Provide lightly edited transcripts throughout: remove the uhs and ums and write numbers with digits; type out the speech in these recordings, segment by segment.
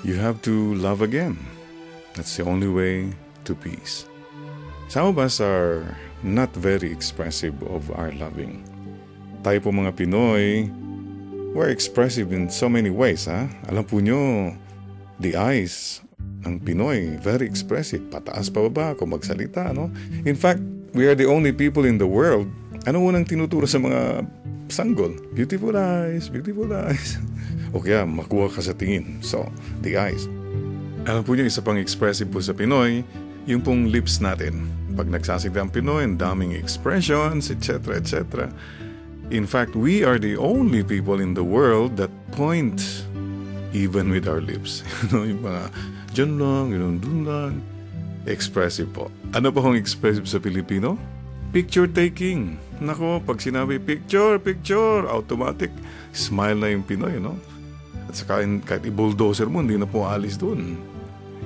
You have to love again. That's the only way to peace. Some of us are not very expressive of our loving. Tayo po mga Pinoy, we're expressive in so many ways, ha? Alam po nyo, the eyes ng Pinoy, very expressive. Pataas pa baba kung magsalita, no? In fact, we are the only people in the world. Ano unang tinuturo sa mga sanggol? Beautiful eyes, beautiful eyes. O kaya, makuha ka sa tingin. So, the eyes. Alam po nyo, isa pang expressive po sa Pinoy, yung pong lips natin. Pag nagsasalita ang Pinoy, ang daming expressions, etc., etc. In fact, we are the only people in the world that point even with our lips. Yung mga, dyan lang, dun lang. Expressive po. Ano pa kung expressive sa Pilipino? Picture taking. Nako, pag sinabi picture, automatic, smile na yung Pinoy, no? At saka kahit i-bulldozer mo, hindi na po alis dun.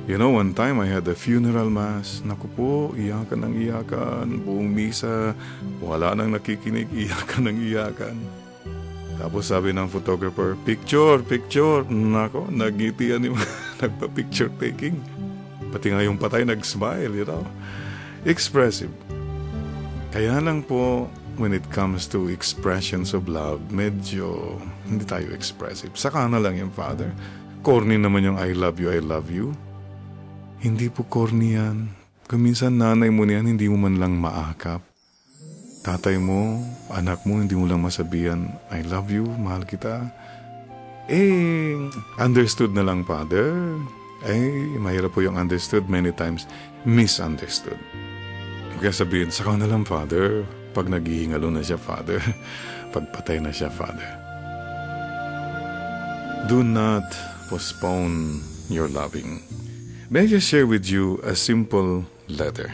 You know, one time I had a funeral mass. Naku po, iyakan ng iyakan. Buong misa, wala nang nakikinig, iyakan ng iyakan. Tapos sabi ng photographer, picture. Nako, nagngitian yung nagpa-picture taking. Pati nga yung patay nag-smile, you know. Expressive. Kaya lang po, when it comes to expressions of love, medyo hindi tayo expressive. Saka na lang yung Father. Corny naman yung I love you. Hindi po corny yan. Kuminsan nanay mo niyan, hindi mo man lang maakap. Tatay mo, anak mo, hindi mo lang masabihan, I love you, mahal kita. Understood na lang, Father. Mahirap po yung understood, many times misunderstood. Kaya sabihin, saka na lang, Father. Pag naghihingalo na siya, Father. Pagpatay na siya, Father. Do not postpone your loving. May I just share with you a simple letter.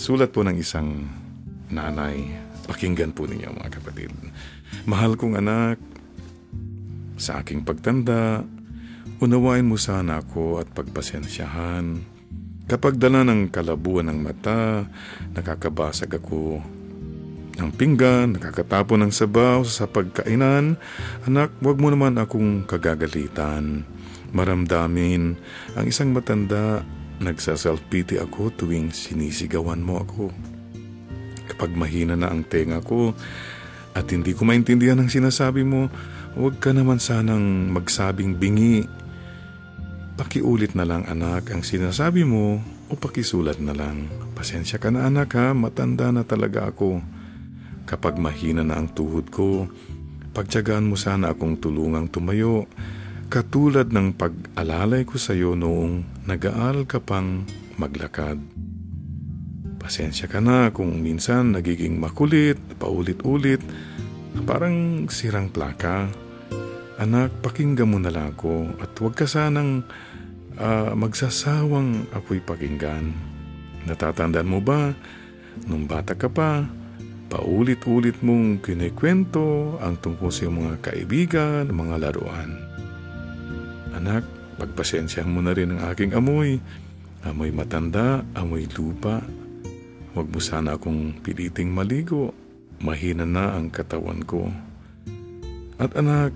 Sulat po ng isang nanay. Pakinggan po ninyo, mga kapatid. Mahal kong anak, sa aking pagtanda, unawain mo sana ako at pagpasensyahan. Kapag dala ng kalabuan ng mata, nakakabasag ako ng pinggan, nakakatapon ng sabaw sa pagkainan. Anak, wag mo naman akong kagagalitan. Maramdamin ang isang matanda, nagsaself-pity ako tuwing sinisigawan mo ako. Kapag mahina na ang tenga ko at hindi ko maintindihan ang sinasabi mo, huwag ka naman sanang magsabing bingi. Pakiulit na lang, anak, ang sinasabi mo o pakisulat na lang. Pasensya ka na, anak, ha? Matanda na talaga ako. Kapag mahina na ang tuhod ko, pagtiyagaan mo sana akong tulungang tumayo, katulad ng pag-alalay ko sa iyo noong nag-aaral ka pang maglakad. Pasensya ka na kung minsan nagiging makulit, paulit-ulit, parang sirang plaka. Anak, pakinggan mo na lang ako at huwag ka sanang magsasawang ako'y pakinggan. Natatandaan mo ba, nung bata ka pa, paulit-ulit mong kinikwento ang tungkol sa mga kaibigan, mga laruan. Anak, pagpasensyahan mo na rin ang aking amoy. Amoy matanda, amoy lupa. Huwag mo sana akong piliting maligo. Mahina na ang katawan ko. At anak,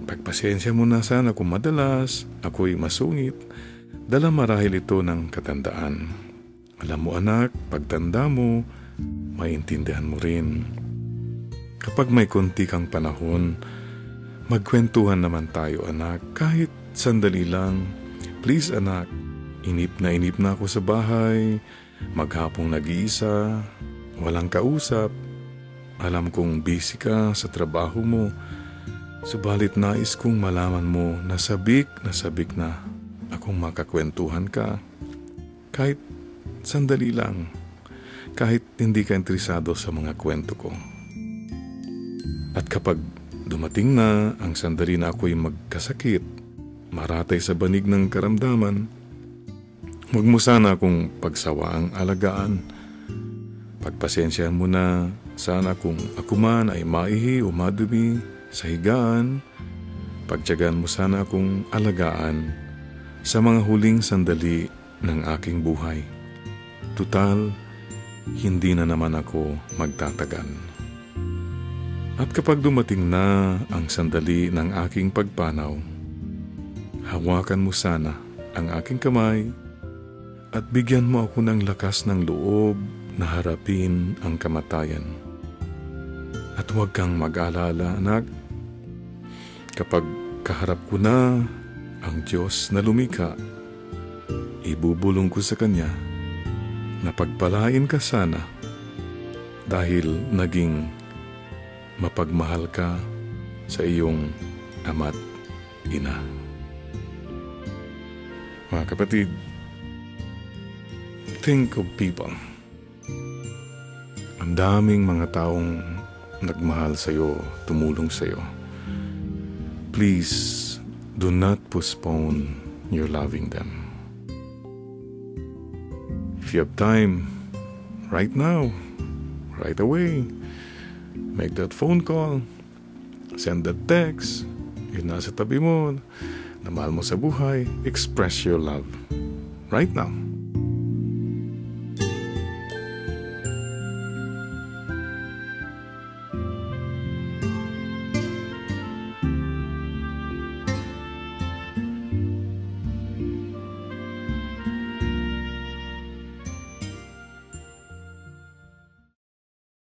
pagpasensya mo na sana kung madalas ako'y masungit, dala marahil ito ng katandaan. Alam mo, anak, pagtanda mo, maintindihan mo rin. Kapag may konti kang panahon, magkwentuhan naman tayo, anak, kahit sandali lang. Please, anak, inip na ako sa bahay, maghapong nag-iisa, walang kausap. Alam kong busy ka sa trabaho mo, subalit nais kong malaman mo na sabik na akong makakwentuhan ka. Kahit sandali lang, kahit hindi ka interesado sa mga kwento ko. At kapag dumating na ang sandali na ako'y magkasakit, maratay sa banig ng karamdaman, huwag mo sana akong pagsawaang alagaan. Pagpasensyahan mo na sana kung ako man ay maihi o madumi sa higaan, pagtiyagaan mo sana akong alagaan sa mga huling sandali ng aking buhay. Tutal, hindi na naman ako magtatagal. At kapag dumating na ang sandali ng aking pagpanaw, hawakan mo sana ang aking kamay at bigyan mo ako ng lakas ng loob na harapin ang kamatayan. At huwag kang mag-alala, anak. Kapag kaharap ko na ang Diyos na lumikha, ibubulong ko sa Kanya na pagpalain ka sana dahil naging mapagmahal ka sa iyong ama't ina. Mga kapatid, think of people. Ang daming mga taong nagmahal sa iyo, tumulong sa iyo. Please, do not postpone your loving them. If you have time, right now, right away, make that phone call, send that text, yun nasa tabi mo, na mahal mo sa buhay, express your love right now.